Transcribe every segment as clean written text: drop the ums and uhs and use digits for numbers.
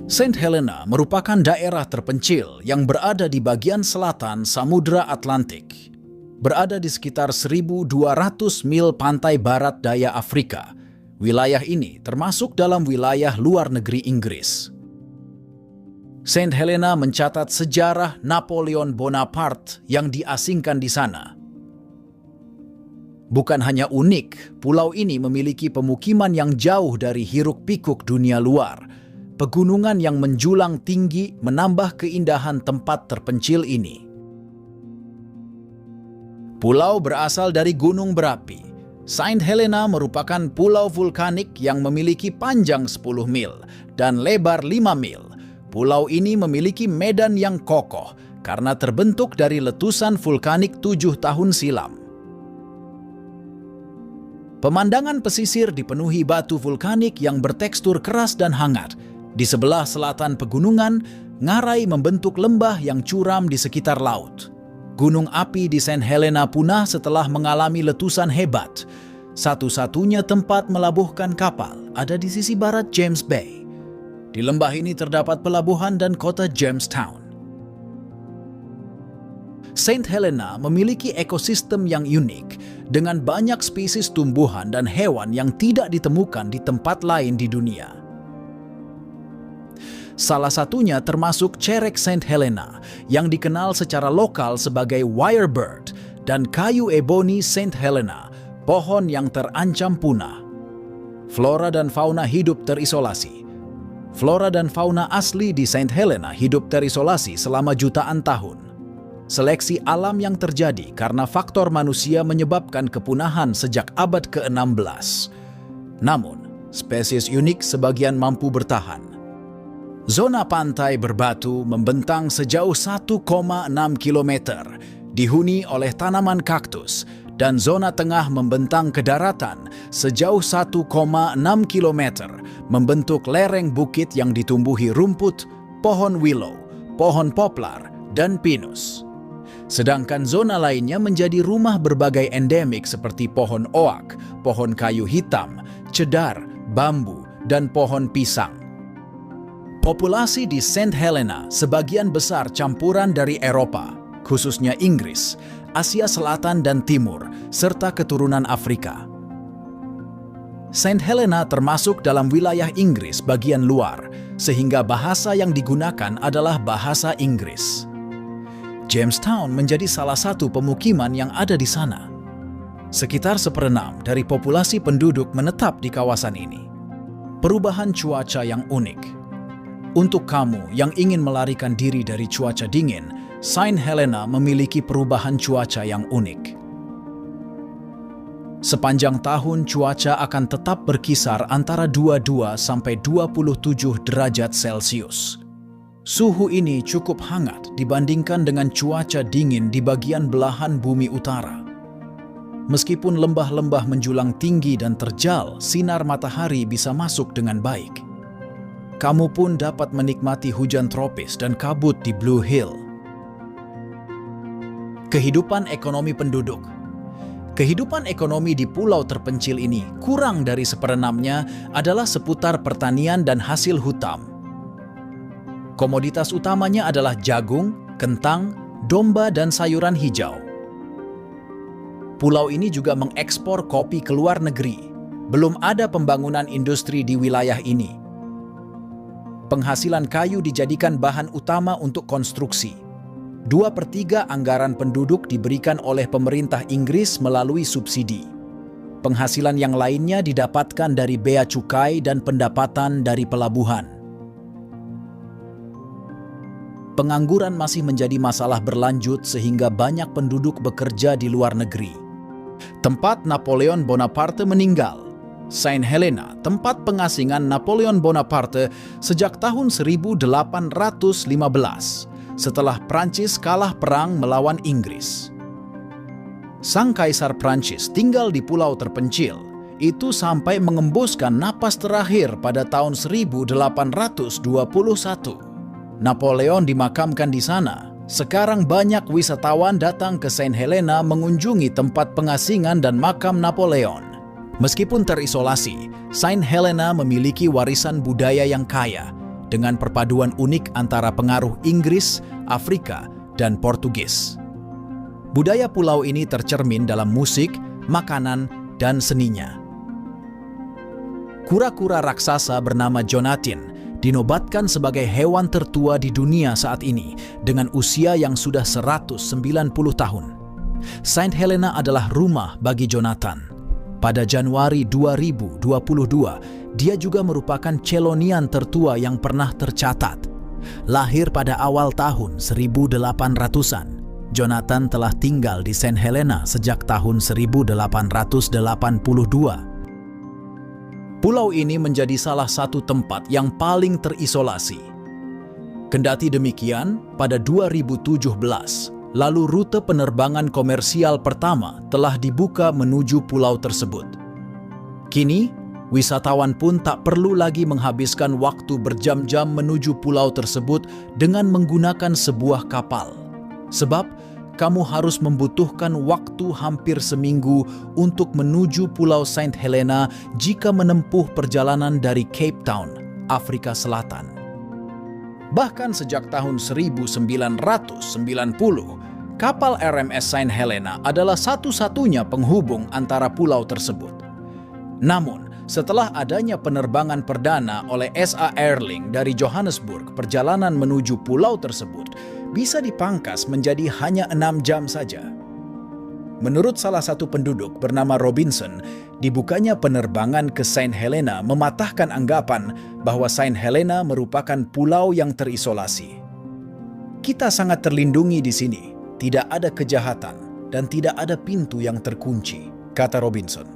Saint Helena merupakan daerah terpencil yang berada di bagian selatan Samudra Atlantik. Berada di sekitar 1.200 mil pantai barat daya Afrika. Wilayah ini termasuk dalam wilayah luar negeri Inggris. Saint Helena mencatat sejarah Napoleon Bonaparte yang diasingkan di sana. Bukan hanya unik, pulau ini memiliki pemukiman yang jauh dari hiruk-pikuk dunia luar. Pegunungan yang menjulang tinggi menambah keindahan tempat terpencil ini. Pulau berasal dari gunung berapi. Saint Helena merupakan pulau vulkanik yang memiliki panjang 10 mil dan lebar 5 mil. Pulau ini memiliki medan yang kokoh karena terbentuk dari letusan vulkanik 7 tahun silam. Pemandangan pesisir dipenuhi batu vulkanik yang bertekstur keras dan hangat. Di sebelah selatan pegunungan, ngarai membentuk lembah yang curam di sekitar laut. Gunung api di Saint Helena punah setelah mengalami letusan hebat. Satu-satunya tempat melabuhkan kapal ada di sisi barat James Bay. Di lembah ini terdapat pelabuhan dan kota Jamestown. Saint Helena memiliki ekosistem yang unik dengan banyak spesies tumbuhan dan hewan yang tidak ditemukan di tempat lain di dunia. Salah satunya termasuk cerek Saint Helena yang dikenal secara lokal sebagai wirebird dan kayu ebony Saint Helena, pohon yang terancam punah. Flora dan fauna hidup terisolasi. Flora dan fauna asli di Saint Helena hidup terisolasi selama jutaan tahun. Seleksi alam yang terjadi karena faktor manusia menyebabkan kepunahan sejak abad ke-16. Namun, spesies unik sebagian mampu bertahan. Zona pantai berbatu membentang sejauh 1,6 km, dihuni oleh tanaman kaktus, dan zona tengah membentang ke daratan sejauh 1,6 km, membentuk lereng bukit yang ditumbuhi rumput, pohon willow, pohon poplar, dan pinus. Sedangkan zona lainnya menjadi rumah berbagai endemik seperti pohon oak, pohon kayu hitam, cedar, bambu, dan pohon pisang. Populasi di Saint Helena sebagian besar campuran dari Eropa, khususnya Inggris, Asia Selatan dan Timur, serta keturunan Afrika. Saint Helena termasuk dalam wilayah Inggris bagian luar, sehingga bahasa yang digunakan adalah bahasa Inggris. Jamestown menjadi salah satu pemukiman yang ada di sana. Sekitar 1/6 dari populasi penduduk menetap di kawasan ini. Perubahan cuaca yang unik. Untuk kamu yang ingin melarikan diri dari cuaca dingin, Saint Helena memiliki perubahan cuaca yang unik. Sepanjang tahun cuaca akan tetap berkisar antara 22 sampai 27 derajat Celcius. Suhu ini cukup hangat dibandingkan dengan cuaca dingin di bagian belahan bumi utara. Meskipun lembah-lembah menjulang tinggi dan terjal, sinar matahari bisa masuk dengan baik. Kamu pun dapat menikmati hujan tropis dan kabut di Blue Hill. Kehidupan ekonomi penduduk. Kehidupan ekonomi di pulau terpencil ini kurang dari 1/6-nya adalah seputar pertanian dan hasil hutan. Komoditas utamanya adalah jagung, kentang, domba, dan sayuran hijau. Pulau ini juga mengekspor kopi ke luar negeri. Belum ada pembangunan industri di wilayah ini. Penghasilan kayu dijadikan bahan utama untuk konstruksi. 2/3 anggaran penduduk diberikan oleh pemerintah Inggris melalui subsidi. Penghasilan yang lainnya didapatkan dari bea cukai dan pendapatan dari pelabuhan. Pengangguran masih menjadi masalah berlanjut sehingga banyak penduduk bekerja di luar negeri. Tempat Napoleon Bonaparte meninggal. Saint Helena, tempat pengasingan Napoleon Bonaparte sejak tahun 1815, setelah Prancis kalah perang melawan Inggris. Sang Kaisar Prancis tinggal di pulau terpencil, itu sampai mengembuskan napas terakhir pada tahun 1821. Napoleon dimakamkan di sana. Sekarang banyak wisatawan datang ke Saint Helena mengunjungi tempat pengasingan dan makam Napoleon. Meskipun terisolasi, Saint Helena memiliki warisan budaya yang kaya. dengan perpaduan unik antara pengaruh Inggris, Afrika, dan Portugis. Budaya pulau ini tercermin dalam musik, makanan, dan seninya. Kura-kura raksasa bernama Jonathan dinobatkan sebagai hewan tertua di dunia saat ini dengan usia yang sudah 190 tahun. Saint Helena adalah rumah bagi Jonathan. Pada Januari 2022, dia juga merupakan Chelonian tertua yang pernah tercatat. Lahir pada awal tahun 1800-an, Jonathan telah tinggal di Saint Helena sejak tahun 1882. Pulau ini menjadi salah satu tempat yang paling terisolasi. Kendati demikian, pada 2017, lalu rute penerbangan komersial pertama telah dibuka menuju pulau tersebut. Kini, wisatawan pun tak perlu lagi menghabiskan waktu berjam-jam menuju pulau tersebut dengan menggunakan sebuah kapal. Sebab, kamu harus membutuhkan waktu hampir seminggu untuk menuju Pulau Saint Helena jika menempuh perjalanan dari Cape Town, Afrika Selatan. Bahkan sejak tahun 1990, kapal RMS Saint Helena adalah satu-satunya penghubung antara pulau tersebut. Namun, setelah adanya penerbangan perdana oleh SA Airlink dari Johannesburg, perjalanan menuju pulau tersebut bisa dipangkas menjadi hanya 6 jam saja. Menurut salah satu penduduk bernama Robinson, dibukanya penerbangan ke Saint Helena mematahkan anggapan bahwa Saint Helena merupakan pulau yang terisolasi. Kita sangat terlindungi di sini, tidak ada kejahatan, dan tidak ada pintu yang terkunci, kata Robinson.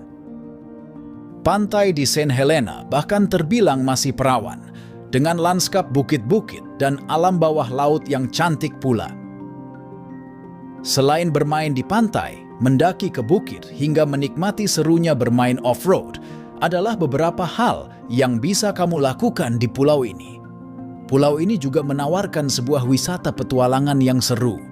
Pantai di Saint Helena bahkan terbilang masih perawan, dengan lanskap bukit-bukit dan alam bawah laut yang cantik pula. Selain bermain di pantai, mendaki ke bukit hingga menikmati serunya bermain off-road adalah beberapa hal yang bisa kamu lakukan di pulau ini. Pulau ini juga menawarkan sebuah wisata petualangan yang seru.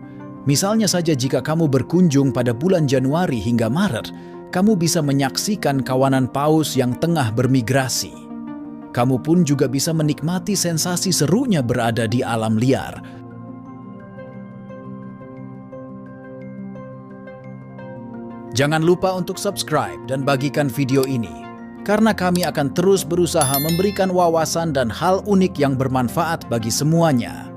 Misalnya saja jika kamu berkunjung pada bulan Januari hingga Maret, kamu bisa menyaksikan kawanan paus yang tengah bermigrasi. Kamu pun juga bisa menikmati sensasi serunya berada di alam liar. Jangan lupa untuk subscribe dan bagikan video ini, karena kami akan terus berusaha memberikan wawasan dan hal unik yang bermanfaat bagi semuanya.